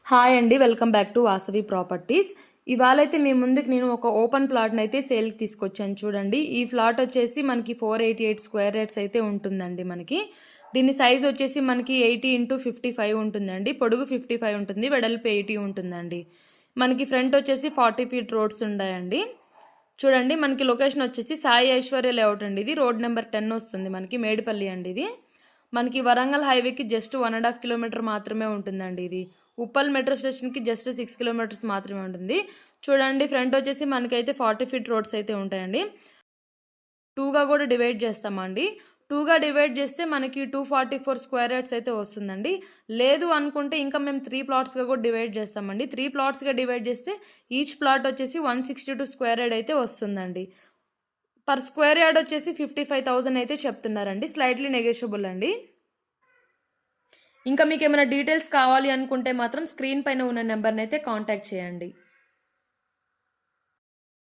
Hi అండి, welcome back to Vasavi properties. ఇవాళైతే మీ ముందుకు నేను ఒక ఓపెన్ ప్లాట్ని అయితే సేల్కి తీసుకొచ్చాను. చూడండి, ఈ ఫ్లాట్ వచ్చేసి మనకి 488 స్క్వేర్ యార్డ్స్ అయితే ఉంటుందండి. దీని సైజ్ వచ్చేసి మనకి 80x55 ఉంటుందండి. పొడుగు 55 ఉంటుంది, వెడల్పు 80 ఉంటుందండి. మనకి ఫ్రంట్ వచ్చేసి 40 ఫీట్ రోడ్స్ ఉన్నాయండి. చూడండి, మనకి లొకేషన్ వచ్చేసి సాయి ఐశ్వర్య లేఅవుట్ అండి. ఇది రోడ్ నెంబర్ 10 వస్తుంది, మనకి మేడిపల్లి అండి. ఇది మనకి వరంగల్ హైవేకి జస్ట్ 1.5 కిలోమీటర్ మాత్రమే ఉంటుందండి. ఇది ఉప్పల్ మెట్రో స్టేషన్కి జస్ట్ 6 కిలోమీటర్స్ మాత్రమే ఉంటుంది. చూడండి, ఫ్రంట్ వచ్చేసి మనకైతే 40 ఫీట్ రోడ్స్ అయితే ఉంటాయండి. 2గా కూడా డివైడ్ చేస్తామండి. 2గా డివైడ్ చేస్తే మనకి 244 స్క్వేర్ యార్డ్స్ అయితే వస్తుందండి. లేదు అనుకుంటే ఇంకా మేము 3 ప్లాట్స్గా కూడా డివైడ్ చేస్తామండి. 3 ప్లాట్స్గా డివైడ్ చేస్తే ఈచ్ ప్లాట్ వచ్చేసి 162 స్క్వేర్ యార్డ్ అయితే వస్తుందండి. పర్ స్క్వేర్ యార్డ్ వచ్చేసి 55,000 అయితే చెప్తున్నారండి. స్లైట్లీ నెగోషియబుల్ అండి. ఇంకా మీకు ఏమైనా డీటెయిల్స్ కావాలి అనుకుంటే మాత్రం స్క్రీన్ పైన ఉన్న నెంబర్ని అయితే కాంటాక్ట్ చేయండి.